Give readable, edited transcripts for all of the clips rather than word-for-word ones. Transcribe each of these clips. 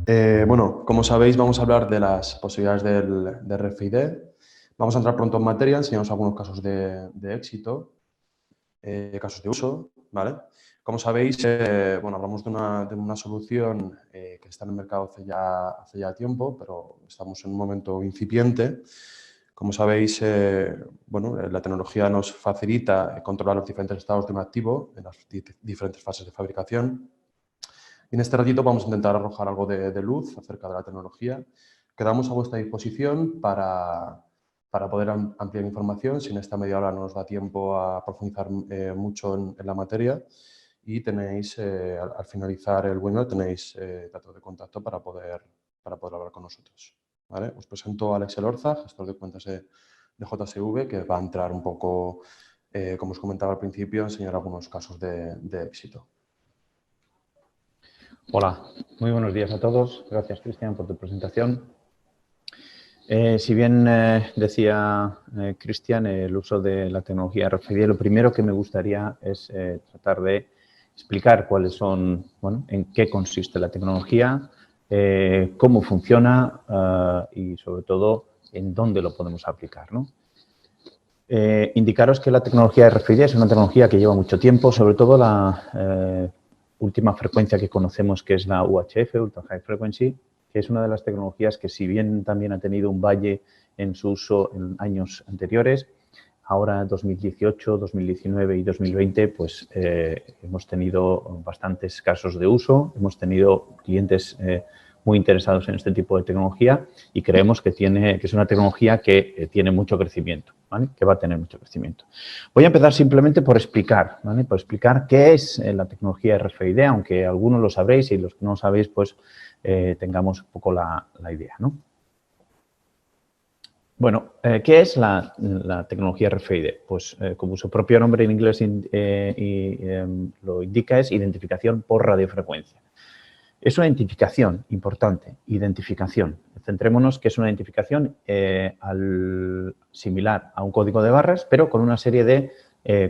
Bueno, como sabéis, vamos a hablar de las posibilidades de RFID. Vamos a entrar pronto en materia, enseñaros algunos casos de éxito, casos de uso, ¿vale? Como sabéis, bueno, hablamos de una solución que está en el mercado hace ya tiempo, pero estamos en un momento incipiente. Como sabéis, bueno, la tecnología nos facilita controlar los diferentes estados de un activo en las diferentes fases de fabricación. Y en este ratito vamos a intentar arrojar algo de luz acerca de la tecnología. Quedamos a vuestra disposición para poder ampliar información. Si en esta media hora no nos da tiempo a profundizar mucho en la materia. Y tenéis, al finalizar el webinar, tenéis datos de contacto para poder hablar con nosotros. ¿Vale? Os presento a Alex Elorza, gestor de cuentas de JSV, que va a entrar un poco, como os comentaba al principio, a enseñar algunos casos de éxito. Hola, muy buenos días a todos. Gracias, Cristian, por tu presentación. Si bien decía Cristian, el uso de la tecnología RFID, lo primero que me gustaría es tratar de explicar cuáles son, bueno, en qué consiste la tecnología, cómo funciona y, sobre todo, en dónde lo podemos aplicar, ¿no? Indicaros que la tecnología RFID es una tecnología que lleva mucho tiempo, sobre todo la última frecuencia que conocemos, que es la UHF, Ultra High Frequency, que es una de las tecnologías que, si bien también ha tenido un valle en su uso en años anteriores, ahora 2018, 2019 y 2020, pues hemos tenido bastantes casos de uso, hemos tenido clientes muy interesados en este tipo de tecnología y creemos que es una tecnología que tiene mucho crecimiento, ¿vale? Que va a tener mucho crecimiento. Voy a empezar simplemente por explicar, ¿vale? Por explicar qué es la tecnología RFID, aunque algunos lo sabréis y los que no lo sabéis, pues tengamos un poco la idea, ¿no? Bueno, ¿qué es la tecnología RFID? Pues como su propio nombre en inglés lo indica, es identificación por radiofrecuencia. Es una identificación importante, identificación. Centrémonos que es una identificación similar a un código de barras, pero con una serie de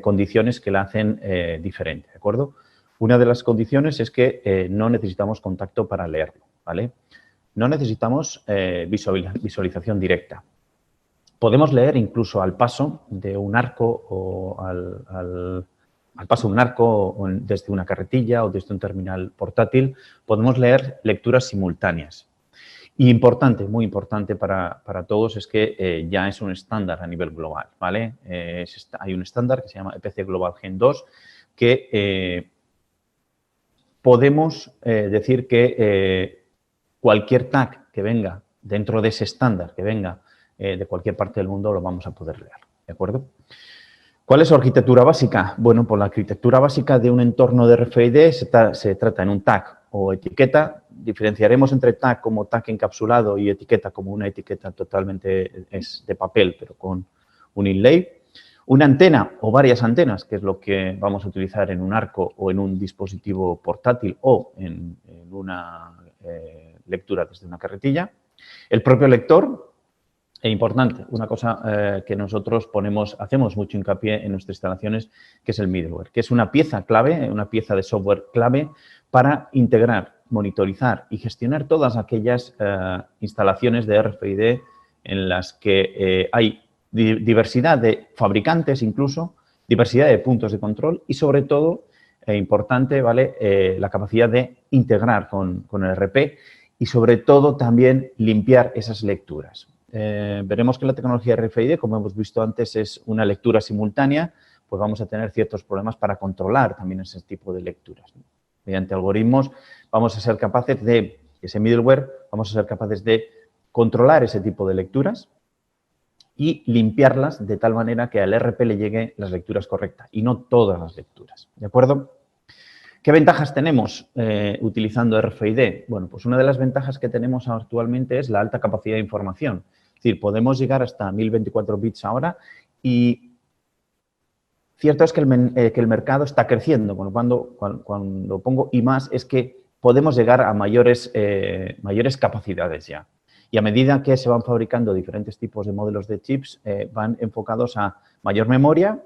condiciones que la hacen diferente, ¿de acuerdo? Una de las condiciones es que no necesitamos contacto para leerlo, ¿vale? No necesitamos visualización directa. Podemos leer incluso al paso de un arco o al paso de un arco o desde una carretilla o desde un terminal portátil, podemos leer lecturas simultáneas. Y importante, muy importante para todos, es que ya es un estándar a nivel global, ¿vale? Hay un estándar que se llama EPC Global Gen 2 que podemos decir que cualquier tag que venga dentro de ese estándar, que venga de cualquier parte del mundo, lo vamos a poder leer, ¿de acuerdo? ¿Cuál es su arquitectura básica? Bueno, pues la arquitectura básica de un entorno de RFID se trata en un tag o etiqueta. Diferenciaremos entre tag como tag encapsulado y etiqueta como una etiqueta totalmente de papel, pero con un inlay. Una antena o varias antenas, que es lo que vamos a utilizar en un arco o en un dispositivo portátil o en una lectura desde una carretilla. El propio lector. E importante, una cosa que nosotros hacemos mucho hincapié en nuestras instalaciones, que es el middleware, que es una pieza clave, una pieza de software clave para integrar, monitorizar y gestionar todas aquellas instalaciones de RFID en las que hay diversidad de fabricantes incluso, diversidad de puntos de control y, sobre todo, importante, ¿vale? La capacidad de integrar con el ERP y, sobre todo, también limpiar esas lecturas. Veremos que la tecnología RFID, como hemos visto antes, es una lectura simultánea, pues vamos a tener ciertos problemas para controlar también ese tipo de lecturas, ¿no? Mediante algoritmos vamos a ser capaces de, ese middleware, vamos a ser capaces de controlar ese tipo de lecturas y limpiarlas de tal manera que al RP le lleguen las lecturas correctas y no todas las lecturas, ¿de acuerdo? ¿Qué ventajas tenemos utilizando RFID? Bueno, pues una de las ventajas que tenemos actualmente es la alta capacidad de información. Es decir, podemos llegar hasta 1024 bits ahora y cierto es que el mercado está creciendo. Cuando pongo y más es que podemos llegar a mayores capacidades ya. Y a medida que se van fabricando diferentes tipos de modelos de chips, van enfocados a mayor memoria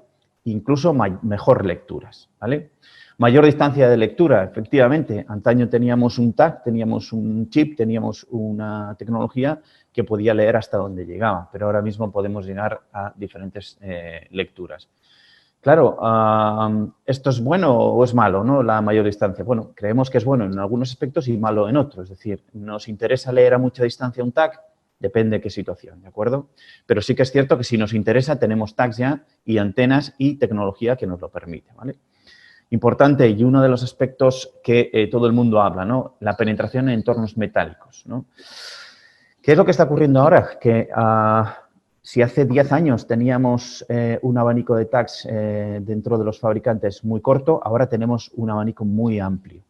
incluso mejor lecturas, ¿vale? Mayor distancia de lectura, efectivamente. Antaño teníamos un tag, teníamos un chip, teníamos una tecnología que podía leer hasta donde llegaba, pero ahora mismo podemos llegar a diferentes lecturas. Claro, ¿esto es bueno o es malo, no? La mayor distancia. Bueno, creemos que es bueno en algunos aspectos y malo en otros. Es decir, ¿nos interesa leer a mucha distancia un tag? Depende de qué situación, ¿de acuerdo? Pero sí que es cierto que si nos interesa tenemos tags ya y antenas y tecnología que nos lo permite, ¿vale? Importante y uno de los aspectos que todo el mundo habla, ¿no? La penetración en entornos metálicos, ¿no? ¿Qué es lo que está ocurriendo ahora? Que si hace 10 años teníamos un abanico de tags dentro de los fabricantes muy corto, ahora tenemos un abanico muy amplio.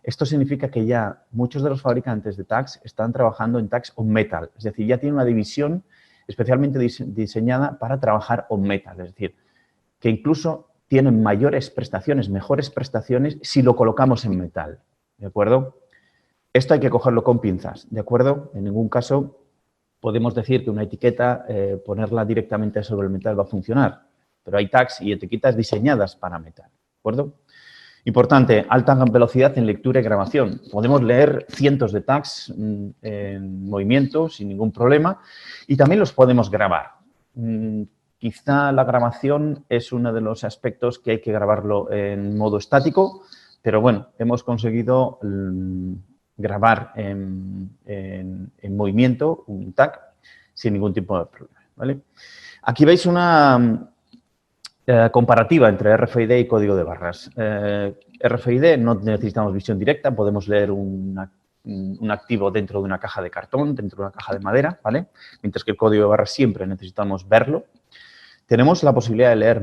Esto significa que ya muchos de los fabricantes de tags están trabajando en tags on metal, es decir, ya tienen una división especialmente diseñada para trabajar on metal, es decir, que incluso tienen mayores prestaciones, mejores prestaciones si lo colocamos en metal, ¿de acuerdo? Esto hay que cogerlo con pinzas, ¿de acuerdo? En ningún caso podemos decir que una etiqueta, ponerla directamente sobre el metal va a funcionar, pero hay tags y etiquetas diseñadas para metal, ¿de acuerdo? Importante, alta velocidad en lectura y grabación. Podemos leer cientos de tags en movimiento sin ningún problema y también los podemos grabar. Quizá la grabación es uno de los aspectos que hay que grabarlo en modo estático, pero bueno, hemos conseguido grabar en movimiento un tag sin ningún tipo de problema, ¿vale? Aquí veis una comparativa entre RFID y código de barras. RFID no necesitamos visión directa, podemos leer un activo dentro de una caja de cartón, dentro de una caja de madera, ¿vale? Mientras que el código de barras siempre necesitamos verlo. Tenemos la posibilidad de leer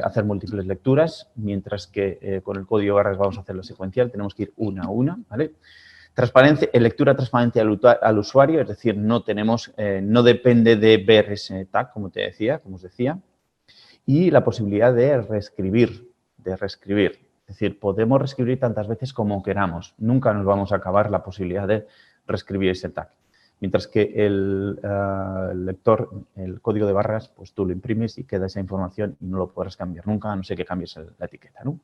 hacer múltiples lecturas, mientras que con el código de barras vamos a hacerlo secuencial, tenemos que ir una a una, ¿vale? Lectura transparente al usuario, es decir, no depende de ver ese tag, como os decía, y la posibilidad de reescribir. Es decir, podemos reescribir tantas veces como queramos. Nunca nos vamos a acabar la posibilidad de reescribir ese tag. Mientras que el lector, el código de barras, pues tú lo imprimes y queda esa información y no lo podrás cambiar nunca, a no ser que cambies la etiqueta, ¿no?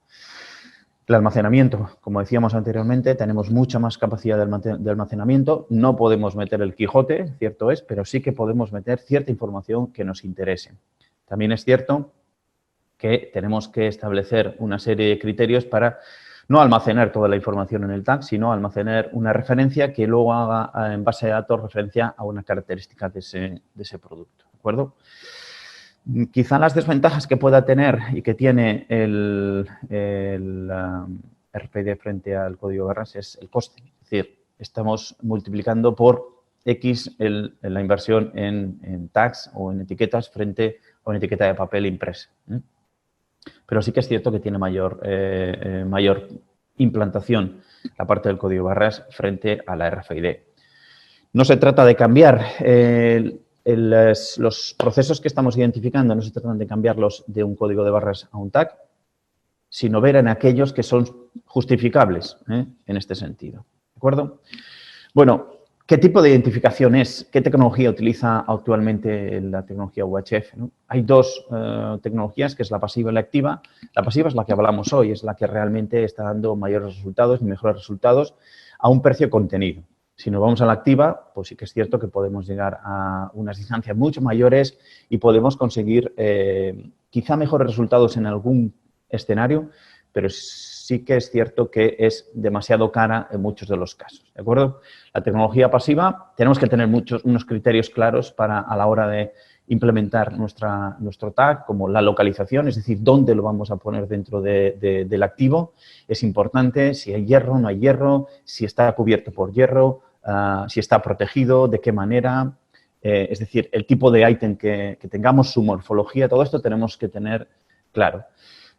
El almacenamiento, como decíamos anteriormente, tenemos mucha más capacidad de almacenamiento. No podemos meter el Quijote, cierto es, pero sí que podemos meter cierta información que nos interese. También es cierto que tenemos que establecer una serie de criterios para no almacenar toda la información en el tag, sino almacenar una referencia que luego haga en base de datos referencia a una característica de ese producto, ¿de acuerdo? Quizá las desventajas que pueda tener y que tiene el RFID frente al código de barras es el coste. Es decir, estamos multiplicando por X la inversión en tags o en etiquetas frente a una etiqueta de papel impresa. Pero sí que es cierto que tiene mayor implantación la parte del código de barras frente a la RFID. No se trata de cambiar los procesos que estamos identificando, no se tratan de cambiarlos de un código de barras a un tag, sino ver en aquellos que son justificables en este sentido. ¿De acuerdo? Bueno, ¿qué tipo de identificación es? ¿Qué tecnología utiliza actualmente la tecnología UHF, ¿no? Hay dos tecnologías, que es la pasiva y la activa. La pasiva es la que hablamos hoy, es la que realmente está dando mayores resultados y mejores resultados a un precio contenido. Si nos vamos a la activa, pues sí que es cierto que podemos llegar a unas distancias mucho mayores y podemos conseguir quizá mejores resultados en algún escenario, pero sí que es cierto que es demasiado cara en muchos de los casos, ¿de acuerdo? La tecnología pasiva, tenemos que tener unos criterios claros a la hora de implementar nuestro tag, como la localización, es decir, dónde lo vamos a poner dentro del activo. Es importante si hay hierro, no hay hierro, si está cubierto por hierro, si está protegido, de qué manera, es decir, el tipo de ítem que tengamos, su morfología, todo esto tenemos que tener claro.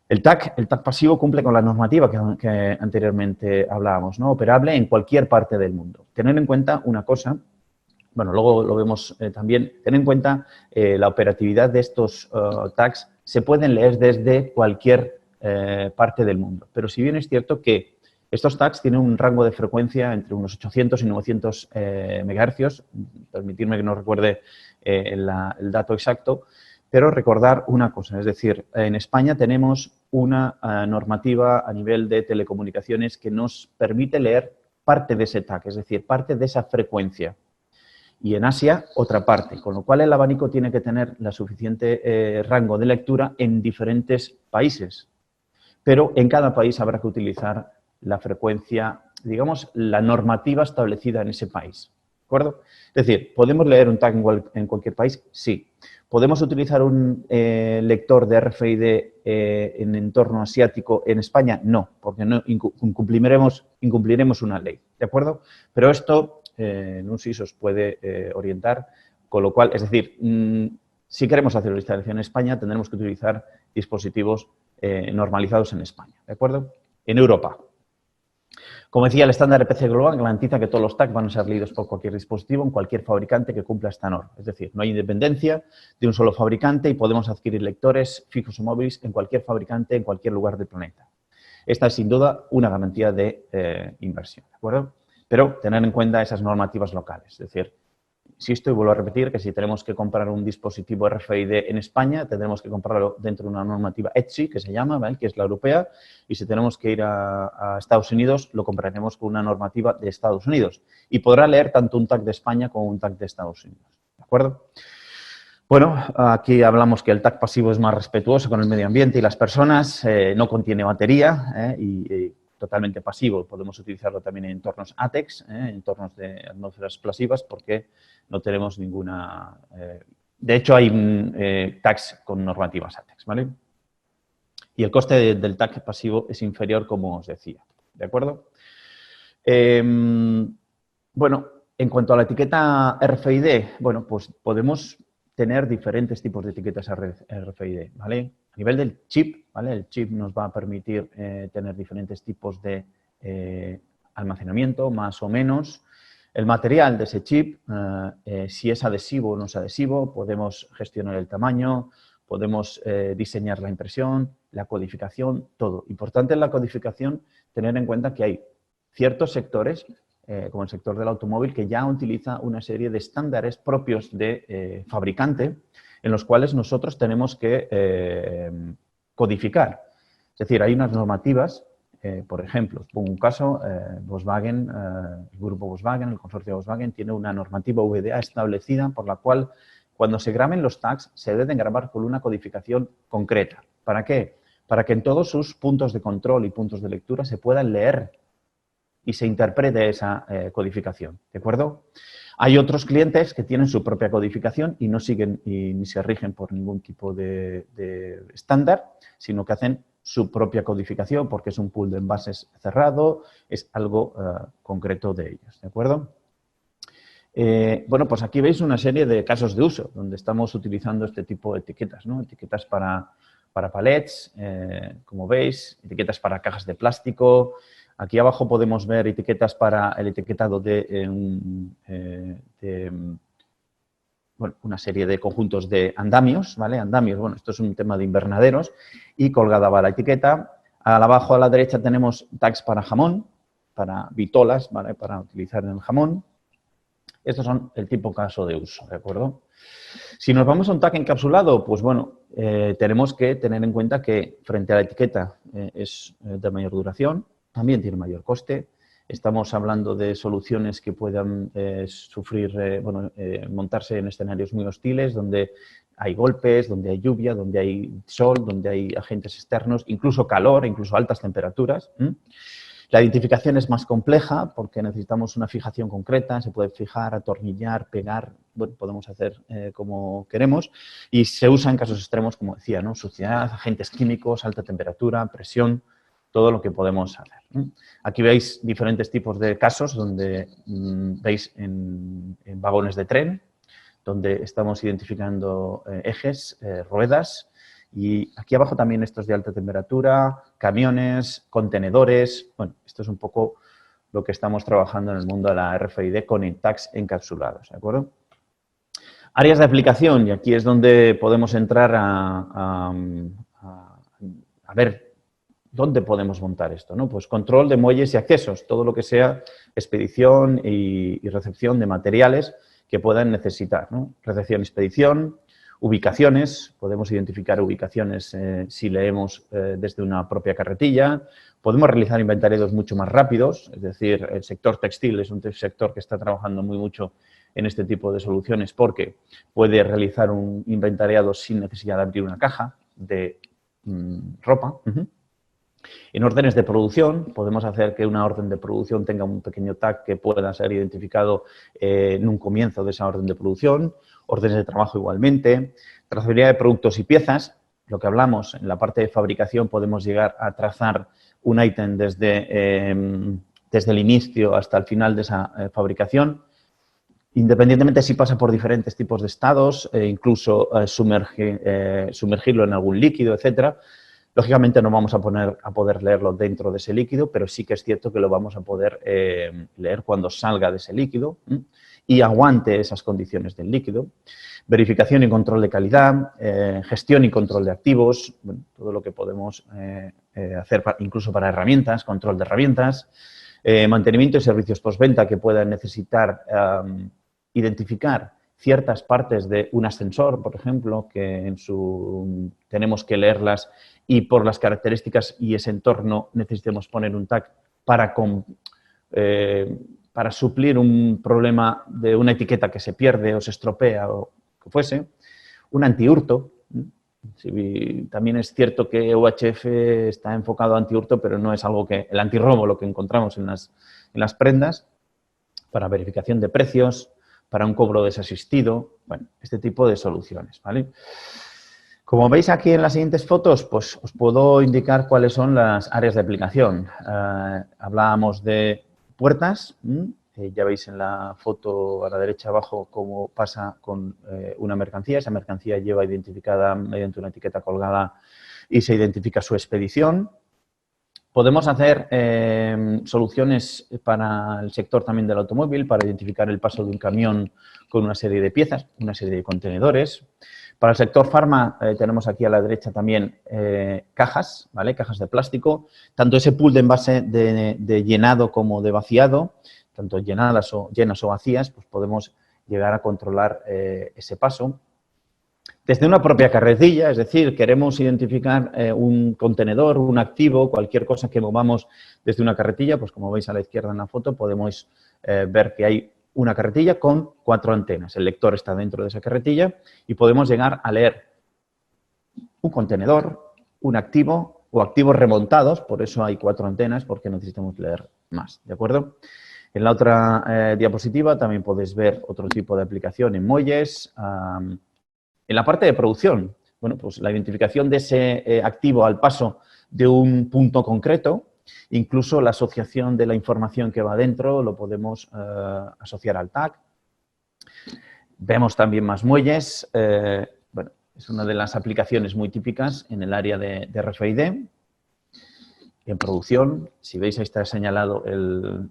El tag pasivo cumple con la normativa que anteriormente hablábamos, ¿no? Operable en cualquier parte del mundo. Tener en cuenta una cosa, bueno, luego lo vemos también, tener en cuenta la operatividad de estos tags se pueden leer desde cualquier parte del mundo. Pero si bien es cierto que estos tags tienen un rango de frecuencia entre unos 800 y 900 MHz, permitirme que no recuerde el dato exacto, Pero recordar una cosa, es decir, en España tenemos una normativa a nivel de telecomunicaciones que nos permite leer parte de ese tag, es decir, parte de esa frecuencia. Y en Asia, otra parte, con lo cual el abanico tiene que tener la suficiente rango de lectura en diferentes países. Pero en cada país habrá que utilizar la frecuencia, digamos, la normativa establecida en ese país. ¿De acuerdo? Es decir, ¿podemos leer un tag en cualquier país? Sí. ¿Podemos utilizar un lector de RFID en entorno asiático en España? No, porque no incumpliremos una ley. ¿De acuerdo? Pero esto en un SIS os puede orientar, con lo cual, es decir, si queremos hacer la instalación en España, tendremos que utilizar dispositivos normalizados en España, ¿de acuerdo? En Europa. Como decía, el estándar EPC Global garantiza que todos los tags van a ser leídos por cualquier dispositivo en cualquier fabricante que cumpla esta norma. Es decir, no hay independencia de un solo fabricante y podemos adquirir lectores fijos o móviles en cualquier fabricante en cualquier lugar del planeta. Esta es, sin duda, una garantía de inversión, ¿de acuerdo? Pero tener en cuenta esas normativas locales. Es decir, insisto y vuelvo a repetir que si tenemos que comprar un dispositivo RFID en España, tendremos que comprarlo dentro de una normativa ETSI, que se llama, ¿vale?, que es la europea, y si tenemos que ir a Estados Unidos, lo compraremos con una normativa de Estados Unidos. Y podrá leer tanto un tag de España como un tag de Estados Unidos. ¿De acuerdo? Bueno, aquí hablamos que el tag pasivo es más respetuoso con el medio ambiente y las personas, no contiene batería y totalmente pasivo. Podemos utilizarlo también en entornos ATEX, entornos de atmósferas explosivas, porque no tenemos ninguna... de hecho, hay tags con normativas ATEX, ¿vale? Y el coste del tag pasivo es inferior, como os decía, ¿de acuerdo? Bueno, en cuanto a la etiqueta RFID, bueno, pues podemos tener diferentes tipos de etiquetas RFID, ¿vale? A nivel del chip, ¿vale? El chip nos va a permitir tener diferentes tipos de almacenamiento, más o menos. El material de ese chip, si es adhesivo o no es adhesivo, podemos gestionar el tamaño, podemos diseñar la impresión, la codificación, todo. Importante en la codificación tener en cuenta que hay ciertos sectores, como el sector del automóvil, que ya utiliza una serie de estándares propios de fabricante, en los cuales nosotros tenemos que codificar. Es decir, hay unas normativas, por ejemplo, os pongo un caso, Volkswagen, el grupo Volkswagen, el consorcio Volkswagen, tiene una normativa VDA establecida por la cual cuando se graben los tags se deben grabar con una codificación concreta. ¿Para qué? Para que en todos sus puntos de control y puntos de lectura se puedan leer y se interprete esa codificación, ¿de acuerdo? Hay otros clientes que tienen su propia codificación y no siguen ni se rigen por ningún tipo de estándar, sino que hacen su propia codificación porque es un pool de envases cerrado, es algo concreto de ellos, ¿de acuerdo? Bueno, pues aquí veis una serie de casos de uso donde estamos utilizando este tipo de etiquetas, ¿no? Etiquetas para palets, como veis, etiquetas para cajas de plástico. Aquí abajo podemos ver etiquetas para el etiquetado bueno, una serie de conjuntos de andamios, ¿vale? Andamios, bueno, esto es un tema de invernaderos y colgada va la etiqueta. Abajo a la derecha tenemos tags para jamón, para vitolas, ¿vale?, para utilizar en el jamón. Estos son el tipo caso de uso, ¿de acuerdo? Si nos vamos a un tag encapsulado, pues bueno, tenemos que tener en cuenta que frente a la etiqueta es de mayor duración, también tiene mayor coste. Estamos hablando de soluciones que puedan montarse en escenarios muy hostiles, donde hay golpes, donde hay lluvia, donde hay sol, donde hay agentes externos, incluso calor, incluso altas temperaturas. La identificación es más compleja porque necesitamos una fijación concreta, se puede fijar, atornillar, pegar, bueno, podemos hacer como queremos y se usa en casos extremos, como decía, ¿no? Suciedad, agentes químicos, alta temperatura, presión, todo lo que podemos hacer. Aquí veis diferentes tipos de casos donde veis en vagones de tren, donde estamos identificando ejes, ruedas, y aquí abajo también estos de alta temperatura, camiones, contenedores. Bueno, esto es un poco lo que estamos trabajando en el mundo de la RFID con tags encapsulados, ¿de acuerdo? Áreas de aplicación, y aquí es donde podemos entrar a ver dónde podemos montar esto, ¿no? Pues control de muelles y accesos, todo lo que sea expedición y recepción de materiales que puedan necesitar, ¿no? Recepción y expedición, Ubicaciones, podemos identificar ubicaciones si leemos desde una propia carretilla. Podemos realizar inventariados mucho más rápidos, es decir, el sector textil es un sector que está trabajando muy mucho en este tipo de soluciones porque puede realizar un inventariado sin necesidad de abrir una caja de ropa. En órdenes de producción, podemos hacer que una orden de producción tenga un pequeño tag que pueda ser identificado en un comienzo de esa orden de producción. Órdenes de trabajo igualmente. Trazabilidad de productos y piezas. Lo que hablamos en la parte de fabricación, podemos llegar a trazar un ítem desde el inicio hasta el final de esa fabricación. Independientemente si pasa por diferentes tipos de estados, incluso sumergirlo en algún líquido, etcétera. Lógicamente no vamos a poder leerlo dentro de ese líquido, pero sí que es cierto que lo vamos a poder leer cuando salga de ese líquido y aguante esas condiciones del líquido. Verificación y control de calidad, gestión y control de activos, bueno, todo lo que podemos hacer incluso para herramientas, control de herramientas, mantenimiento y servicios postventa que puedan necesitar identificar ciertas partes de un ascensor, por ejemplo, que tenemos que leerlas y por las características y ese entorno necesitemos poner un tag para suplir un problema de una etiqueta que se pierde o se estropea o que fuese. Un antihurto. También es cierto que UHF está enfocado a antihurto, pero no es algo que... El antirrobo, lo que encontramos en las prendas, para verificación de precios, para un cobro desasistido, bueno, este tipo de soluciones, ¿vale? Como veis aquí en las siguientes fotos, pues os puedo indicar cuáles son las áreas de aplicación. Hablábamos de puertas, ya veis en la foto a la derecha abajo cómo pasa con una mercancía. Esa mercancía lleva identificada mediante una etiqueta colgada y se identifica su expedición. Podemos hacer soluciones para el sector también del automóvil, para identificar el paso de un camión con una serie de piezas, una serie de contenedores. Para el sector farma tenemos aquí a la derecha también cajas, ¿vale? Cajas de plástico. Tanto ese pool de envase de llenado como de vaciado, tanto llenas o vacías, pues podemos llegar a controlar ese paso. Desde una propia carretilla, es decir, queremos identificar un contenedor, un activo, cualquier cosa que movamos desde una carretilla, pues como veis a la izquierda en la foto podemos ver que hay una carretilla con 4 antenas. El lector está dentro de esa carretilla y podemos llegar a leer un contenedor, un activo o activos remontados, por eso hay 4 antenas, porque necesitamos leer más, ¿de acuerdo? En la otra diapositiva también podéis ver otro tipo de aplicación en muelles. En la parte de producción, bueno, pues la identificación de ese activo al paso de un punto concreto, incluso la asociación de la información que va dentro lo podemos asociar al tag. Vemos también más muelles. Bueno, es una de las aplicaciones muy típicas en el área de RFID. En producción, si veis ahí está señalado el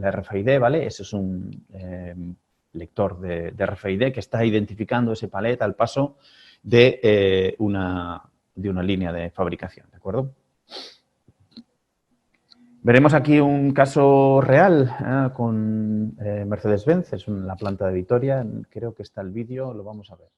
RFID, ¿vale? Ese es un lector de RFID que está identificando ese palet al paso de una línea de fabricación, ¿de acuerdo? Veremos aquí un caso real con Mercedes-Benz, es la planta de Vitoria, creo que está el vídeo, lo vamos a ver.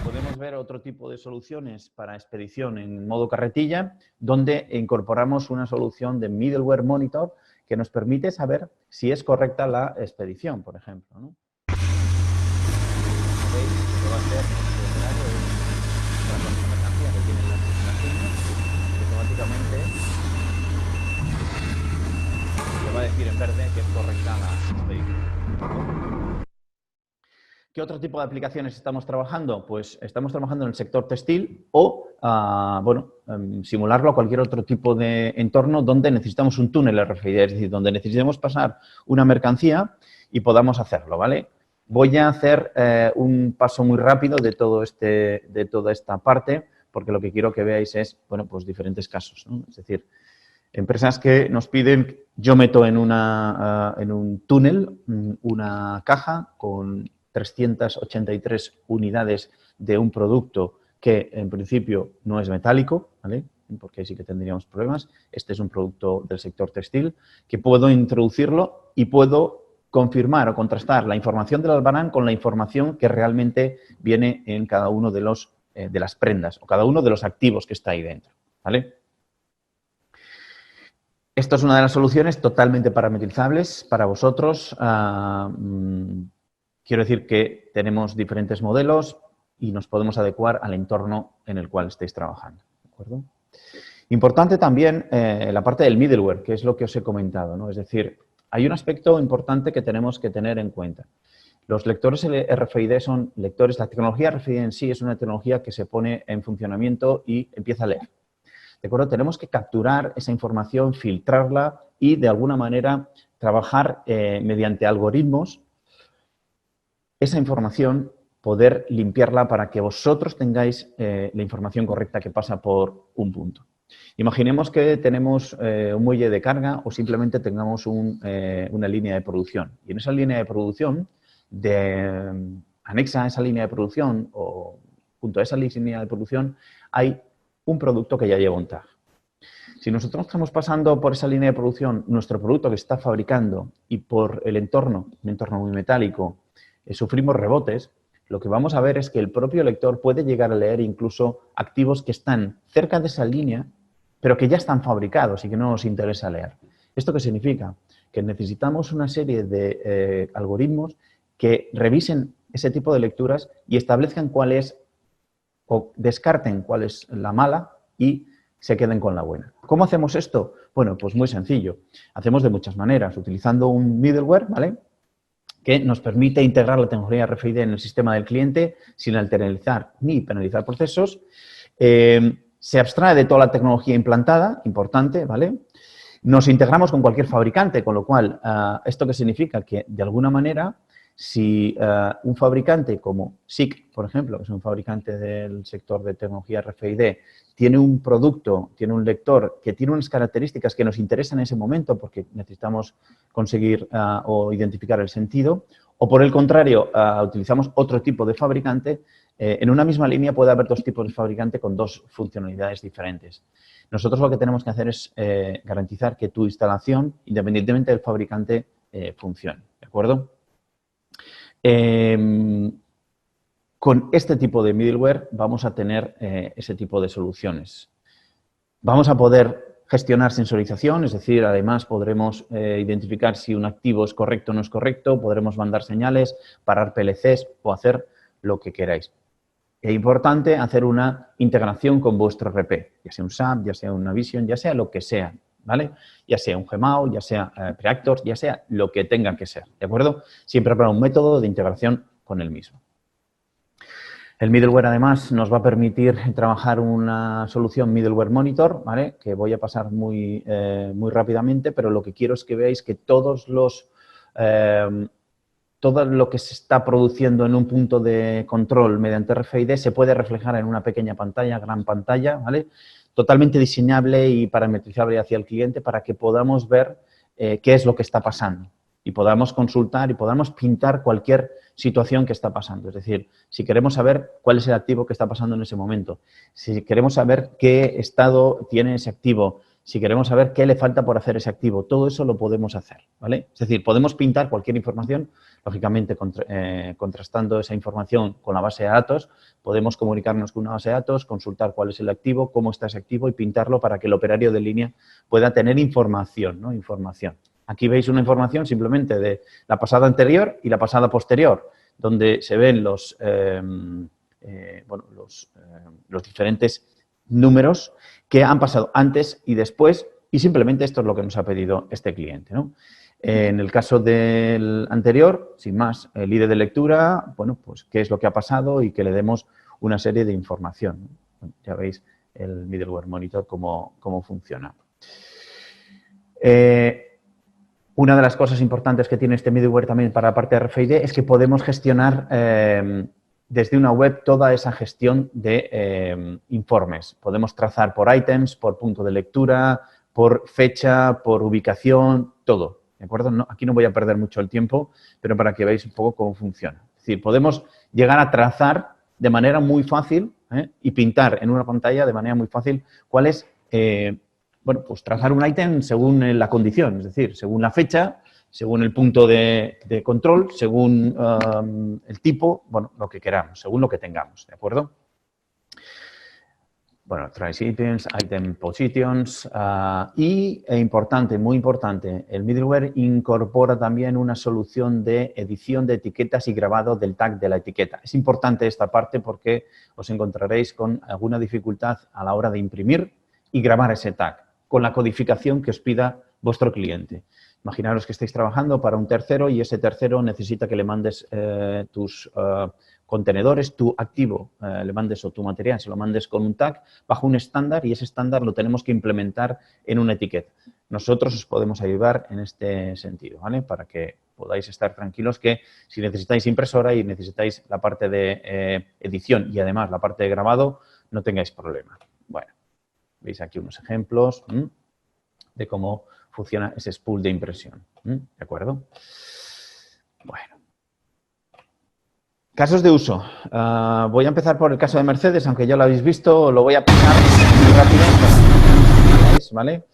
Podemos ver otro tipo de soluciones para expedición en modo carretilla, donde incorporamos una solución de middleware monitor que nos permite saber si es correcta la expedición, por ejemplo, ¿no? ¿Veis? Lo va a hacer el escenario de la mercancía que tienen las líneas, y automáticamente le va a decir en verde que es correcta la expedición. ¿Qué otro tipo de aplicaciones estamos trabajando? Pues estamos trabajando en el sector textil o, simularlo a cualquier otro tipo de entorno donde necesitamos un túnel RFID, es decir, donde necesitemos pasar una mercancía y podamos hacerlo, ¿vale? Voy a hacer un paso muy rápido de toda esta parte, porque lo que quiero que veáis es, bueno, pues diferentes casos, ¿no? Es decir, empresas que nos piden, yo meto en un túnel una caja con 383 unidades de un producto que en principio no es metálico, ¿vale? Porque ahí sí que tendríamos problemas. Este es un producto del sector textil, que puedo introducirlo y puedo confirmar o contrastar la información del albarán con la información que realmente viene en cada uno de las prendas o cada uno de los activos que está ahí dentro, ¿vale? Esto es una de las soluciones totalmente parametrizables para vosotros. Quiero decir que tenemos diferentes modelos y nos podemos adecuar al entorno en el cual estéis trabajando, ¿de acuerdo? Importante también la parte del middleware, que es lo que os he comentado, ¿no? Es decir, hay un aspecto importante que tenemos que tener en cuenta. Los lectores RFID son lectores, la tecnología RFID en sí es una tecnología que se pone en funcionamiento y empieza a leer. ¿De acuerdo? Tenemos que capturar esa información, filtrarla y, de alguna manera, trabajar mediante algoritmos esa información, poder limpiarla para que vosotros tengáis la información correcta que pasa por un punto. Imaginemos que tenemos un muelle de carga o simplemente tengamos una línea de producción. Y en esa línea de producción, anexa a esa línea de producción o junto a esa línea de producción, hay un producto que ya lleva un tag. Si nosotros estamos pasando por esa línea de producción nuestro producto que está fabricando y por el entorno, un entorno muy metálico, sufrimos rebotes, lo que vamos a ver es que el propio lector puede llegar a leer incluso activos que están cerca de esa línea, pero que ya están fabricados y que no nos interesa leer. ¿Esto qué significa? Que necesitamos una serie de algoritmos que revisen ese tipo de lecturas y establezcan cuál es o descarten cuál es la mala y se queden con la buena. ¿Cómo hacemos esto? Bueno, pues muy sencillo. Hacemos de muchas maneras, utilizando un middleware, ¿vale?, que nos permite integrar la tecnología RFID en el sistema del cliente sin alterar ni penalizar procesos. Se abstrae de toda la tecnología implantada, importante, ¿vale? Nos integramos con cualquier fabricante, con lo cual, ¿esto qué significa? Que, de alguna manera, si un fabricante como SICK, por ejemplo, que es un fabricante del sector de tecnología RFID, tiene un producto, tiene un lector que tiene unas características que nos interesan en ese momento porque necesitamos conseguir o identificar el sentido, o por el contrario, utilizamos otro tipo de fabricante, en una misma línea puede haber dos tipos de fabricante con dos funcionalidades diferentes. Nosotros lo que tenemos que hacer es garantizar que tu instalación, independientemente del fabricante, funcione, ¿de acuerdo? Con este tipo de middleware vamos a tener ese tipo de soluciones. Vamos a poder gestionar sensorización, es decir, además podremos identificar si un activo es correcto o no es correcto, podremos mandar señales, parar PLCs o hacer lo que queráis. Es importante hacer una integración con vuestro RP, ya sea un SAP, ya sea una Vision, ya sea lo que sea, ¿vale? Ya sea un Gmao, ya sea Preactors, ya sea lo que tenga que ser, ¿de acuerdo? Siempre habrá un método de integración con el mismo. El middleware, además, nos va a permitir trabajar una solución middleware monitor, ¿vale?, que voy a pasar muy rápidamente, pero lo que quiero es que veáis que todo lo que se está produciendo en un punto de control mediante RFID se puede reflejar en una pequeña pantalla, gran pantalla, ¿vale?, totalmente diseñable y parametrizable hacia el cliente para que podamos ver qué es lo que está pasando y podamos consultar y podamos pintar cualquier situación que está pasando. Es decir, si queremos saber cuál es el activo que está pasando en ese momento, si queremos saber qué estado tiene ese activo, si queremos saber qué le falta por hacer ese activo, todo eso lo podemos hacer, ¿vale? Es decir, podemos pintar cualquier información, lógicamente contrastando esa información con la base de datos, podemos comunicarnos con una base de datos, consultar cuál es el activo, cómo está ese activo y pintarlo para que el operario de línea pueda tener información, ¿no? Información. Aquí veis una información simplemente de la pasada anterior y la pasada posterior, donde se ven los diferentes números que han pasado antes y después, y simplemente esto es lo que nos ha pedido este cliente, ¿no? En el caso del anterior, sin más, el ID de lectura, bueno, pues qué es lo que ha pasado y que le demos una serie de información, ¿no? Bueno, ya veis el middleware monitor cómo funciona. Una de las cosas importantes que tiene este middleware también para la parte de RFID es que podemos gestionar desde una web toda esa gestión de informes. Podemos trazar por ítems, por punto de lectura, por fecha, por ubicación, todo. ¿De acuerdo? No, aquí no voy a perder mucho el tiempo, pero para que veáis un poco cómo funciona. Es decir, podemos llegar a trazar de manera muy fácil y pintar en una pantalla de manera muy fácil cuál es, bueno, pues trazar un ítem según la condición, es decir, según la fecha, según el punto de control, según el tipo, bueno, lo que queramos, según lo que tengamos, ¿de acuerdo? Bueno, trace items, item positions y, importante, muy importante, el middleware incorpora también una solución de edición de etiquetas y grabado del tag de la etiqueta. Es importante esta parte porque os encontraréis con alguna dificultad a la hora de imprimir y grabar ese tag con la codificación que os pida vuestro cliente. Imaginaros que estáis trabajando para un tercero y ese tercero necesita que le mandes tus contenedores, tu activo, le mandes o tu material, se lo mandes con un tag bajo un estándar y ese estándar lo tenemos que implementar en una etiqueta. Nosotros os podemos ayudar en este sentido, ¿vale? Para que podáis estar tranquilos que si necesitáis impresora y necesitáis la parte de edición y además la parte de grabado, no tengáis problema. Bueno, veis aquí unos ejemplos de cómo funciona ese spool de impresión. ¿De acuerdo? Bueno. Casos de uso. Voy a empezar por el caso de Mercedes, aunque ya lo habéis visto, lo voy a pasar muy rápido para que veáis, ¿vale?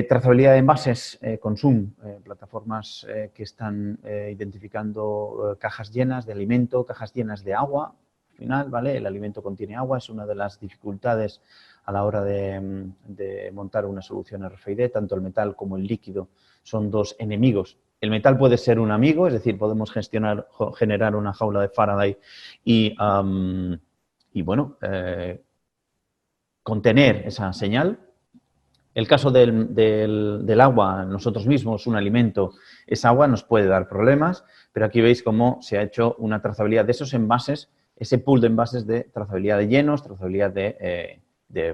Trazabilidad de envases con Zoom, plataformas que están identificando cajas llenas de alimento, cajas llenas de agua. Al final, ¿vale? El alimento contiene agua, es una de las dificultades a la hora de montar una solución RFID. Tanto el metal como el líquido son dos enemigos. El metal puede ser un amigo, es decir, podemos generar una jaula de Faraday y bueno, contener esa señal. El caso del agua, nosotros mismos, un alimento, es agua, nos puede dar problemas, pero aquí veis cómo se ha hecho una trazabilidad de esos envases, ese pool de envases de trazabilidad de llenos, trazabilidad de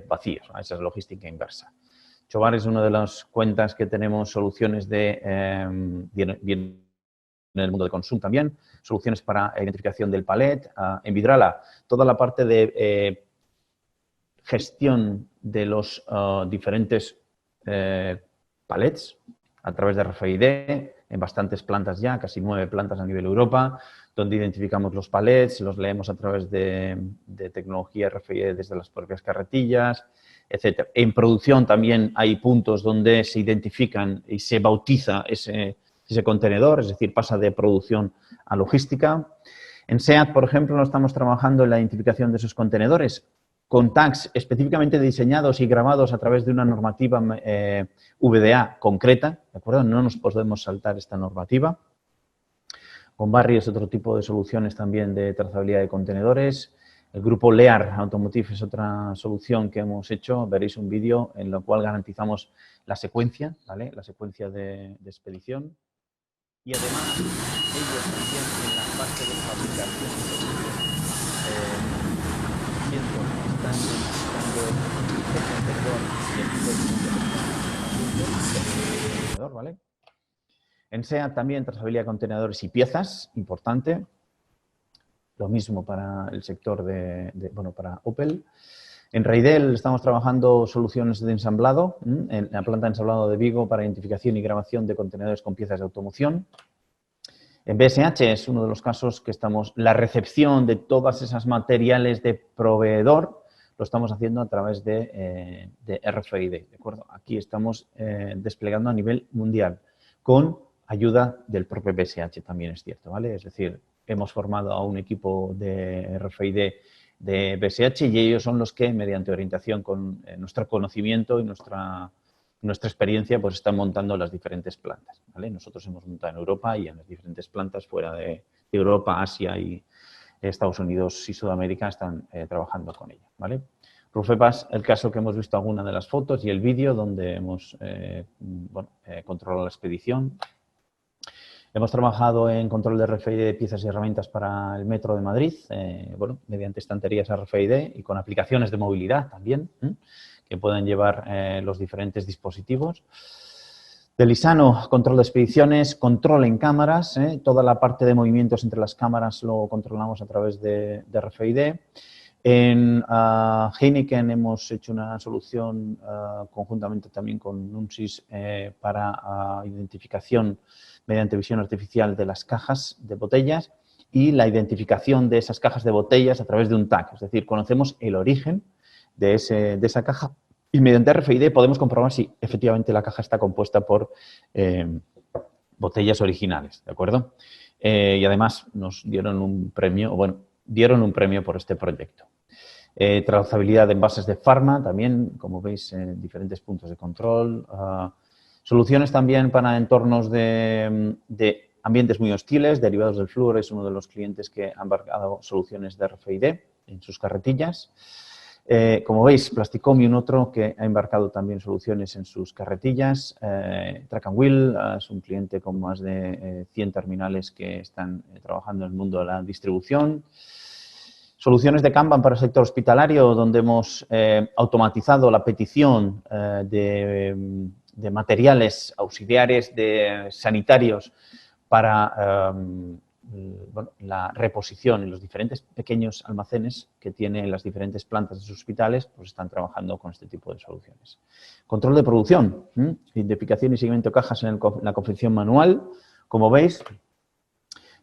vacíos, ¿no? Esa es logística inversa. Chobar es una de las cuentas que tenemos soluciones en el mundo de consumo también, soluciones para identificación del palet. En Vidrala, toda la parte de gestión de los diferentes palets a través de RFID, en bastantes plantas ya, casi 9 plantas a nivel Europa, donde identificamos los palets, los leemos a través de tecnología RFID desde las propias carretillas, etc. En producción también hay puntos donde se identifican y se bautiza ese contenedor, es decir, pasa de producción a logística. En SEAT, por ejemplo, no estamos trabajando en la identificación de esos contenedores con tags específicamente diseñados y grabados a través de una normativa VDA concreta, ¿de acuerdo? No nos podemos saltar esta normativa. Con Barry es otro tipo de soluciones también de trazabilidad de contenedores. El grupo LEAR Automotive es otra solución que hemos hecho. Veréis un vídeo en el cual garantizamos la secuencia, ¿vale? La secuencia de expedición. Y además, ellos también en la parte de fabricación están identificando el contenedor y el tipo de contenedor, ¿vale? En SEAT también trazabilidad de contenedores y piezas, importante. Lo mismo para el sector bueno, para Opel. En Reidel estamos trabajando soluciones de ensamblado, en la planta de ensamblado de Vigo para identificación y grabación de contenedores con piezas de automoción. En BSH es uno de los casos que estamos, la recepción de todas esas materiales de proveedor lo estamos haciendo a través de RFID, ¿de acuerdo? Aquí estamos desplegando a nivel mundial con ayuda del propio BSH, también es cierto, ¿vale? Es decir, hemos formado a un equipo de RFID de BSH y ellos son los que, mediante orientación con nuestro conocimiento y nuestra experiencia, pues están montando las diferentes plantas, ¿vale? Nosotros hemos montado en Europa y en las diferentes plantas fuera de Europa, Asia y Estados Unidos y Sudamérica están trabajando con ella, ¿vale? Rufepas, el caso que hemos visto alguna de las fotos y el vídeo donde hemos controlado la expedición. Hemos trabajado en control de RFID de piezas y herramientas para el Metro de Madrid, bueno, mediante estanterías RFID y con aplicaciones de movilidad también, que pueden llevar los diferentes dispositivos. De Lisano, control de expediciones, control en cámaras, toda la parte de movimientos entre las cámaras lo controlamos a través de RFID. En Heineken hemos hecho una solución conjuntamente también con Numsys para identificación mediante visión artificial de las cajas de botellas y la identificación de esas cajas de botellas a través de un tag. Es decir, conocemos el origen de esa caja y mediante RFID podemos comprobar si efectivamente la caja está compuesta por botellas originales, ¿de acuerdo? Y además nos dieron un premio, dieron un premio por este proyecto. Trazabilidad de envases de farma, también, como veis, diferentes puntos de control. Soluciones también para entornos de ambientes muy hostiles, derivados del flúor, es uno de los clientes que ha embarcado soluciones de RFID en sus carretillas. Como veis, Plasticomium, otro que ha embarcado también soluciones en sus carretillas. Track and Wheel es un cliente con más de 100 terminales que están trabajando en el mundo de la distribución. Soluciones de Kanban para el sector hospitalario, donde hemos automatizado la petición de materiales auxiliares sanitarios para la reposición en los diferentes pequeños almacenes que tienen las diferentes plantas de sus hospitales, pues están trabajando con este tipo de soluciones. Control de producción, identificación y seguimiento de cajas en la confección manual, como veis.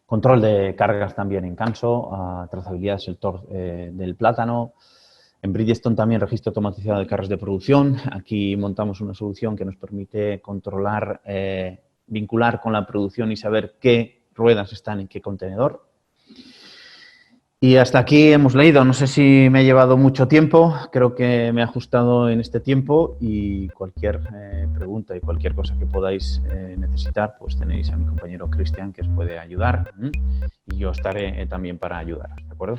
Control de cargas también en Canso, trazabilidad del sector del plátano. En Bridgestone también registro automatizado de cargas de producción. Aquí montamos una solución que nos permite controlar, vincular con la producción y saber qué ruedas están en qué contenedor. Y hasta aquí hemos leído. No sé si me ha llevado mucho tiempo. Creo que me he ajustado en este tiempo y cualquier pregunta y cualquier cosa que podáis necesitar, pues tenéis a mi compañero Cristian que os puede ayudar y yo estaré también para ayudar, ¿de acuerdo?